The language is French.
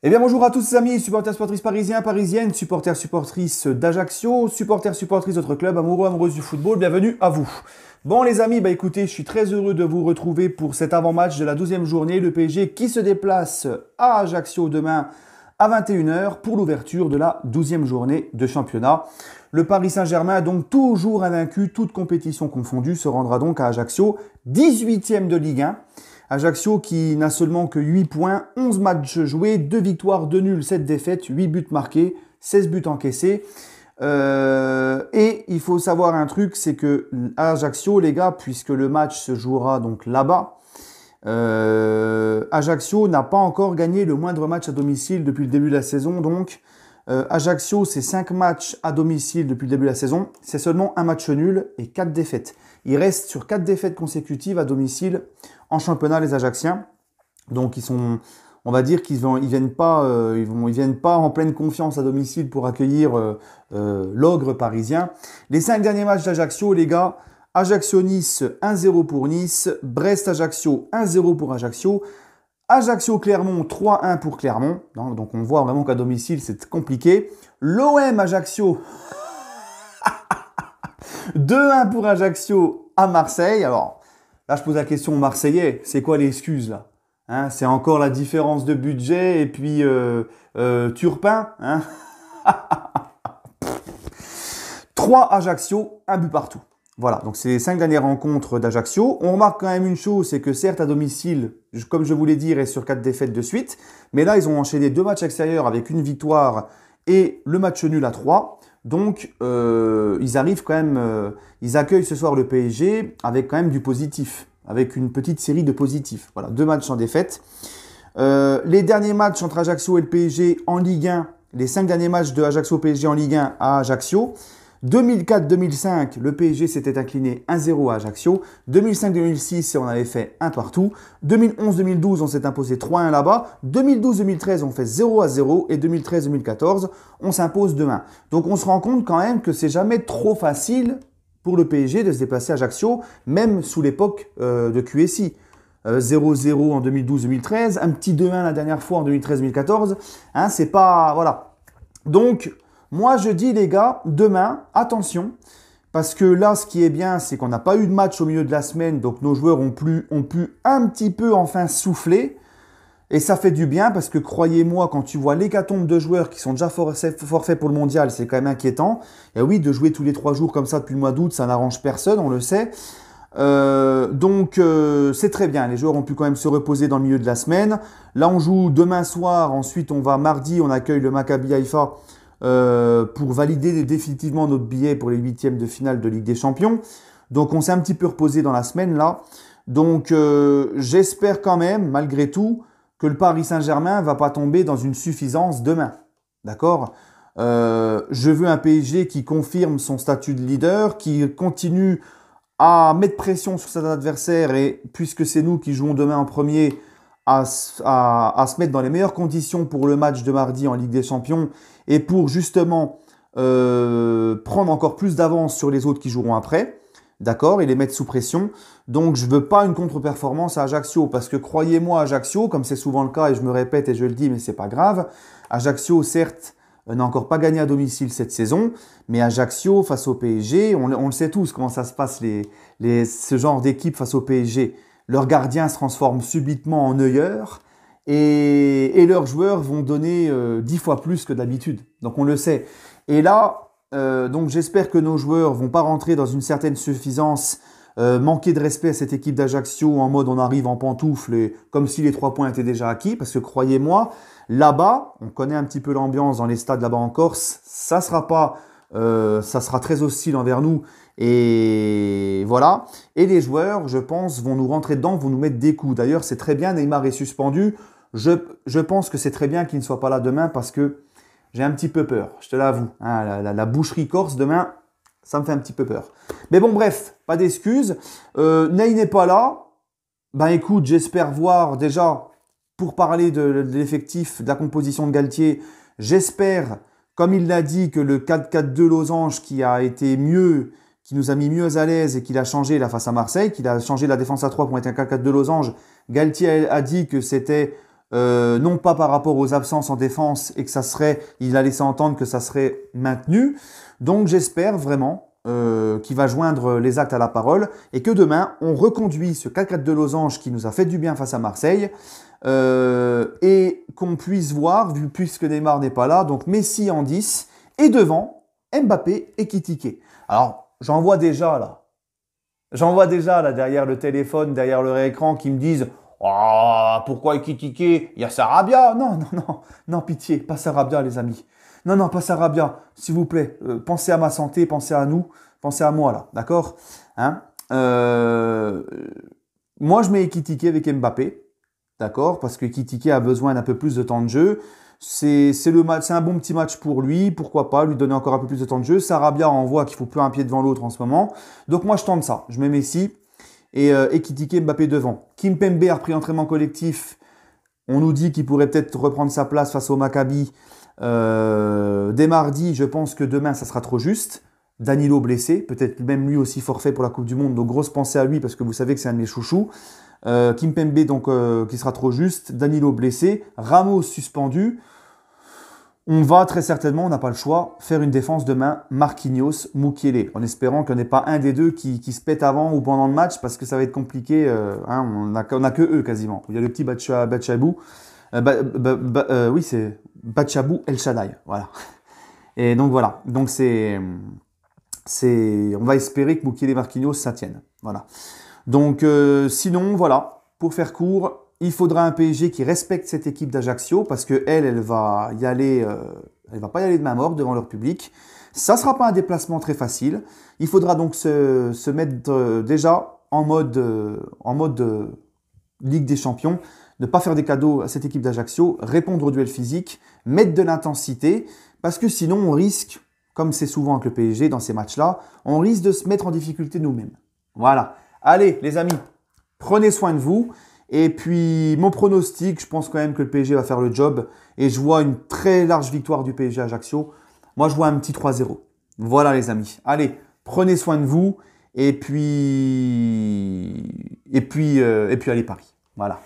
Eh bien bonjour à tous les amis, supporters supportrices parisiens, parisiennes, supporters supportrices d'Ajaccio, supporters supportrices d'autres clubs, amoureux, amoureuses du football, bienvenue à vous. Bon les amis, bah écoutez, je suis très heureux de vous retrouver pour cet avant-match de la 12e journée, le PSG qui se déplace à Ajaccio demain à 21 h pour l'ouverture de la 12e journée de championnat. Le Paris Saint-Germain, donc toujours invaincu, toute compétition confondue, se rendra donc à Ajaccio, 18e de Ligue 1. Ajaccio qui n'a seulement que 8 points, 11 matchs joués, 2 victoires, 2 nuls, 7 défaites, 8 buts marqués, 16 buts encaissés. Et il faut savoir un truc, c'est que Ajaccio, les gars, puisque le match se jouera donc là-bas, Ajaccio n'a pas encore gagné le moindre match à domicile depuis le début de la saison. Donc Ajaccio, c'est 5 matchs à domicile depuis le début de la saison. C'est seulement un match nul et 4 défaites. Ils restent sur 4 défaites consécutives à domicile en championnat, les Ajacciens. Donc ils sont, on va dire qu'ils ils viennent pas en pleine confiance à domicile pour accueillir l'ogre parisien. Les 5 derniers matchs d'Ajaccio, les gars: Ajaccio-Nice 1-0 pour Nice, Brest-Ajaccio 1-0 pour Ajaccio, Ajaccio-Clermont 3-1 pour Clermont. Donc on voit vraiment qu'à domicile c'est compliqué. L'OM-Ajaccio 2-1 pour Ajaccio à Marseille. Alors là, je pose la question aux Marseillais, c'est quoi l'excuse là, hein? C'est encore la différence de budget et puis Turpin, hein? 3 Ajaccio, un but partout. Voilà, donc c'est les 5 dernières rencontres d'Ajaccio. On remarque quand même une chose, c'est que certes à domicile, comme je vous l'ai dit, il reste sur 4 défaites de suite. Mais là, ils ont enchaîné 2 matchs extérieurs avec une victoire et le match nul à 3. Donc, ils arrivent quand même, ils accueillent ce soir le PSG avec quand même du positif, avec une petite série de positifs. Voilà, 2 matchs en défaite. Les derniers matchs entre Ajaccio et le PSG en Ligue 1, les 5 derniers matchs de Ajaccio-PSG en Ligue 1 à Ajaccio. 2004-2005, le PSG s'était incliné 1-0 à Ajaccio. 2005-2006, on avait fait un partout. 2011-2012, on s'est imposé 3-1 là-bas. 2012-2013, on fait 0-0. Et 2013-2014, on s'impose 2-1. Donc on se rend compte quand même que c'est jamais trop facile pour le PSG de se déplacer à Ajaccio, même sous l'époque de QSI. 0-0 en 2012-2013, un petit 2-1 la dernière fois en 2013-2014. Hein, c'est pas... Voilà. Donc... moi, je dis, les gars, demain, attention, parce que là, ce qui est bien, c'est qu'on n'a pas eu de match au milieu de la semaine, donc nos joueurs ont pu un petit peu enfin souffler, et ça fait du bien, parce que croyez-moi, quand tu vois l'hécatombe de joueurs qui sont déjà forfaits pour le mondial, c'est quand même inquiétant. Et oui, de jouer tous les 3 jours comme ça depuis le mois d'août, ça n'arrange personne, on le sait. Donc c'est très bien, les joueurs ont pu quand même se reposer dans le milieu de la semaine. Là, on joue demain soir, ensuite on va mardi, on accueille le Maccabi Haïfa, pour valider définitivement notre billet pour les 8e de finale de Ligue des Champions. Donc on s'est un petit peu reposé dans la semaine là. Donc j'espère quand même, malgré tout, que le Paris Saint-Germain va pas tomber dans une suffisance demain. D'accord? Je veux un PSG qui confirme son statut de leader, qui continue à mettre pression sur cet adversaire, et puisque c'est nous qui jouons demain en premier, à se mettre dans les meilleures conditions pour le match de mardi en Ligue des Champions, et pour justement prendre encore plus d'avance sur les autres qui joueront après, d'accord, et les mettre sous pression. Donc je veux pas une contre-performance à Ajaccio, parce que croyez-moi, Ajaccio, comme c'est souvent le cas, et je me répète et je le dis, mais c'est pas grave, Ajaccio, certes, n'a encore pas gagné à domicile cette saison, mais Ajaccio face au PSG, on le sait tous comment ça se passe, ce genre d'équipe face au PSG. Leurs gardiens se transforment subitement en œilleurs, et leurs joueurs vont donner 10 fois plus que d'habitude. Donc on le sait. Et là, donc j'espère que nos joueurs vont pas rentrer dans une certaine suffisance, manquer de respect à cette équipe d'Ajaccio en mode on arrive en pantoufle, et comme si les 3 points étaient déjà acquis. Parce que croyez-moi, là-bas, on connaît un petit peu l'ambiance dans les stades là-bas en Corse, ça sera très hostile envers nous. Et voilà. Et les joueurs, je pense, vont nous rentrer dedans, vont nous mettre des coups. D'ailleurs, c'est très bien, Neymar est suspendu. Je pense que c'est très bien qu'il ne soit pas là demain, parce que j'ai un petit peu peur, je te l'avoue. Hein, la boucherie corse demain, ça me fait un petit peu peur. Mais bon, bref, pas d'excuses. Ney n'est pas là. Ben écoute, j'espère voir déjà, pour parler de l'effectif, de la composition de Galtier, j'espère, comme il l'a dit, que le 4-4-2 Losange qui a été mieux, qui nous a mis mieux à l'aise et qu'il a changé là face à Marseille, qu'il a changé la défense à 3 pour être un 4-4-2 Losange, Galtier a dit que c'était non pas par rapport aux absences en défense et que il a laissé entendre que ça serait maintenu. Donc j'espère vraiment qu'il va joindre les actes à la parole et que demain on reconduit ce 4-4 de losange qui nous a fait du bien face à Marseille et qu'on puisse voir, puisque Neymar n'est pas là, donc Messi en 10 et devant Mbappé et Kitike. Alors j'en vois déjà là derrière le téléphone, derrière leur écran qui me disent oh, pourquoi Ekitike? Il y a Sarabia. Non, pitié, pas Sarabia, les amis. Non, pas Sarabia, s'il vous plaît. Pensez à ma santé, pensez à nous, pensez à moi, là, d'accord, hein. Moi, je mets Ekitike avec Mbappé, d'accord, parce que Ekitike a besoin d'un peu plus de temps de jeu. C'est un bon petit match pour lui, pourquoi pas lui donner encore un peu plus de temps de jeu. Sarabia, on voit qu'il faut plus un pied devant l'autre en ce moment. Donc moi, je tente ça. Je mets Messi et Ekitike, Mbappé devant. Kimpembe a repris entraînement collectif. On nous dit qu'il pourrait peut-être reprendre sa place face au Maccabi dès mardi. Je pense que demain, ça sera trop juste. Danilo blessé, peut-être même lui aussi forfait pour la Coupe du Monde. Donc grosse pensée à lui parce que vous savez que c'est un de mes chouchous. Kimpembe donc qui sera trop juste. Danilo blessé. Ramos suspendu. On va très certainement, on n'a pas le choix, faire une défense demain Marquinhos, Mukiele, en espérant qu'il n'y en ait pas un des deux qui se pète avant ou pendant le match, parce que ça va être compliqué. On n'a que eux quasiment. Il y a le petit Bachabou. Oui, c'est Bachabou El Shaddai. Voilà. Et donc voilà. Donc on va espérer que Mukiele et Marquinhos ça tienne. Voilà. Donc sinon, voilà, pour faire court, il faudra un PSG qui respecte cette équipe d'Ajaccio parce que elle va y aller, elle va pas y aller de main morte devant leur public. Ça sera pas un déplacement très facile. Il faudra donc se mettre déjà en mode Ligue des Champions, ne pas faire des cadeaux à cette équipe d'Ajaccio, répondre au duel physique, mettre de l'intensité parce que sinon on risque, comme c'est souvent avec le PSG dans ces matchs-là, on risque de se mettre en difficulté nous-mêmes. Voilà. Allez les amis, prenez soin de vous. Et puis, mon pronostic, je pense quand même que le PSG va faire le job. Et je vois une très large victoire du PSG à Ajaccio. Moi, je vois un petit 3-0. Voilà les amis. Allez, prenez soin de vous. Et puis allez Paris. Voilà.